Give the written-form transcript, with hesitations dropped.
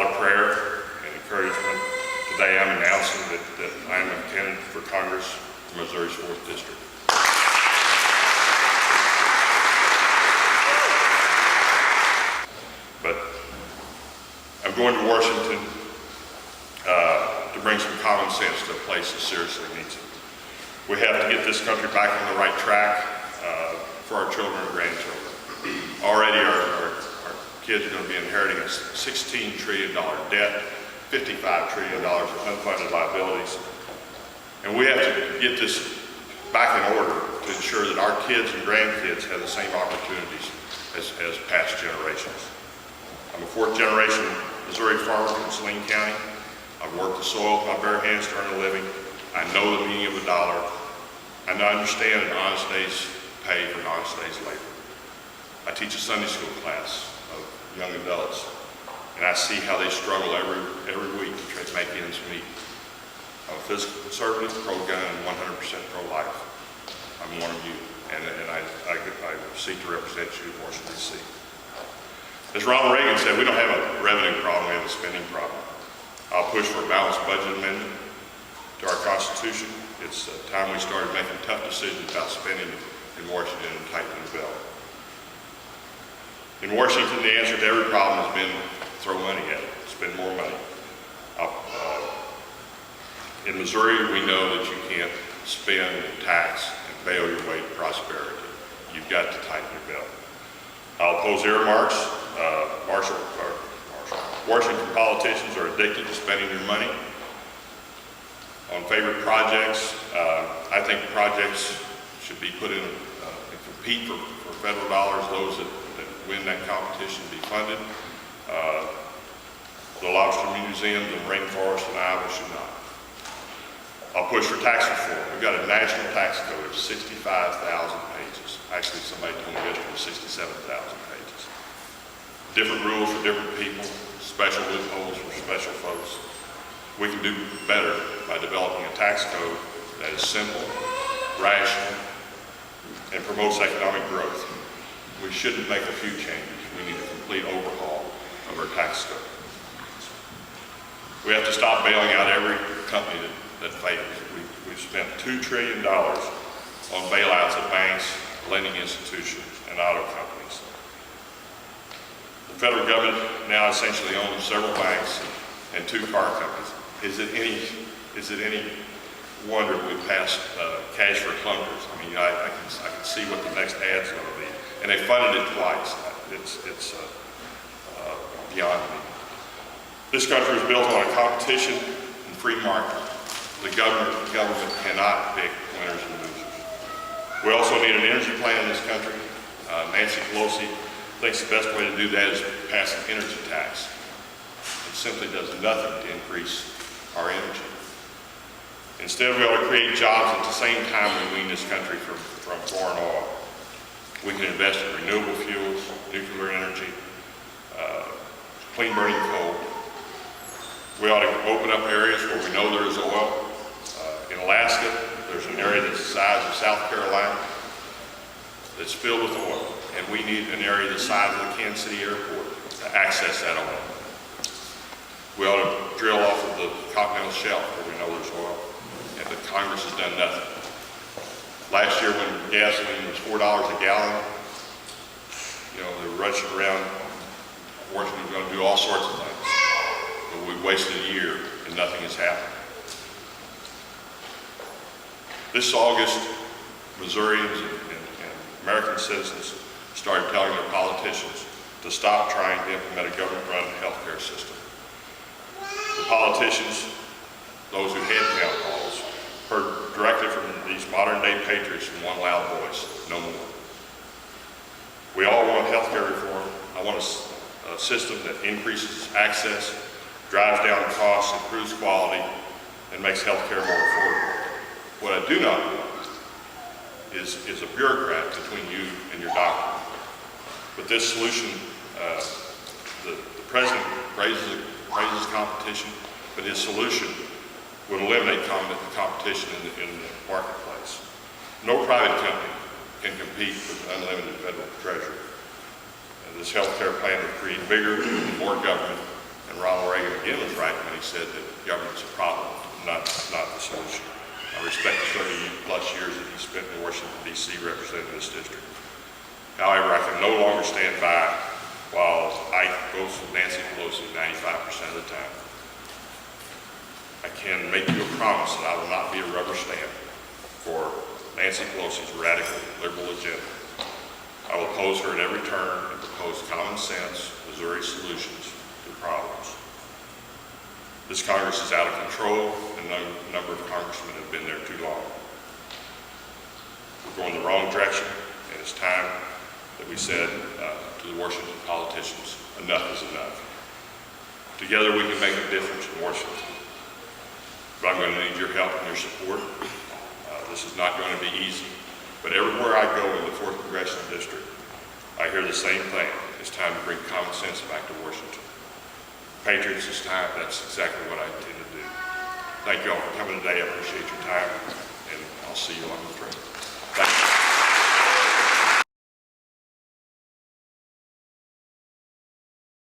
of prayer and encouragement, today I'm announcing that I am a candidate for Congress for Missouri's 4th District. But I'm going to Washington to bring some common sense to a place that seriously needs it. We have to get this country back on the right track for our children and grandchildren. Already our kids are going to be inheriting a $16 trillion debt, $55 trillion of unfunded liabilities. And we have to get this back in order to ensure that our kids and grandkids have the same opportunities as past generations. I'm a 4th generation Missouri farmer from Saline County. I've worked the soil with my bare hands to earn a living. I know the meaning of a dollar. I understand an honest day's pay for an honest day's labor. I teach a Sunday school class of young adults, and I see how they struggle every week to try to make ends meet. I'm a fiscal conservative, pro-gun, and 100% pro-life. I'm one of you, and I seek to represent you in Washington, D.C. As Ronald Reagan said, we don't have a revenue problem, we have a spending problem. I'll push for a balanced budget amendment to our Constitution. It's time we started making tough decisions about spending in Washington and tightening the belt. In Washington, the answer to every problem has been throw money at it, spend more money. In Missouri, we know that you can't spend, tax, and bail your way to prosperity. You've got to tighten your belt. I'll oppose earmarks. Washington politicians are addicted to spending your money on favorite projects. I think projects should be put in and compete for federal dollars. Those that win that competition be funded. The lobster museums and rainforest in Iowa should not. I'll push for tax reform. We've got a national tax code of 65,000 pages. Actually, somebody told me yesterday it was 67,000 pages. Different rules for different people, special loopholes for special folks. We can do better by developing a tax code that is simple, rational, and promotes economic growth. We shouldn't make a few changes. We need a complete overhaul of our tax code. We have to stop bailing out every company that fails. We've spent $2 trillion on bailouts of banks, lending institutions, and auto companies. The federal government now essentially owns several banks and 2 car companies. Is it any wonder we passed cash for clunkers? I mean, I can see what the next ad's going to be. And they funded it twice. It's beyond me. This country is built on a competition and free market. The government cannot pick winners and losers. We also need an energy plan in this country. Nancy Pelosi thinks the best way to do that is pass an energy tax. It simply does nothing to increase our energy. Instead, we ought to create jobs at the same time we wean this country from foreign oil. We can invest in renewable fuels, nuclear energy, clean burning coal. We ought to open up areas where we know there is oil. In Alaska, there's an area that's the size of South Carolina that's filled with oil, and we need an area the size of the Kansas City airport to access that oil. We ought to drill off of the continental shelf where we know there's oil, and the Congress has done nothing. Last year when gasoline was $4 a gallon, they were rushing around, Washington was going to do all sorts of things. But we wasted a year and nothing has happened. This August, Missourians and American citizens started telling their politicians to stop trying to implement a government-run healthcare system. The politicians, those who had town halls, heard directly from these modern-day patriots in one loud voice: no more. We all want healthcare reform. I want a system that increases access, drives down costs, improves quality, and makes healthcare more affordable. What I do not want is a bureaucrat between you and your doctor. But this solution, the president raises competition, but his solution would eliminate competition in the marketplace. No private company can compete with unlimited federal treasury. And this health care plan would create bigger and more government, and Ronald Reagan they said that government's a problem, not the solution. I respect the 30-plus years that he spent in Washington, D.C. representing this district. However, I can no longer stand by while Ike votes with Nancy Pelosi 95% of the time. I can make you a promise that I will not be a rubber stamp for Nancy Pelosi's radical liberal agenda. I will oppose her at every turn and propose common sense Missouri solutions to problems. This Congress is out of control, and no number of congressmen have been there too long. We're going the wrong direction, and it's time that we said to the Washington politicians, enough is enough. Together we can make a difference in Washington. But I'm going to need your help and your support. This is not going to be easy, but everywhere I go in the 4th Congressional District, I hear the same thing. It's time to bring common sense back to Washington. Patriots, this time, that's exactly what I intend to do. Thank you all for coming today. I appreciate your time, and I'll see you on the trail. Thank you.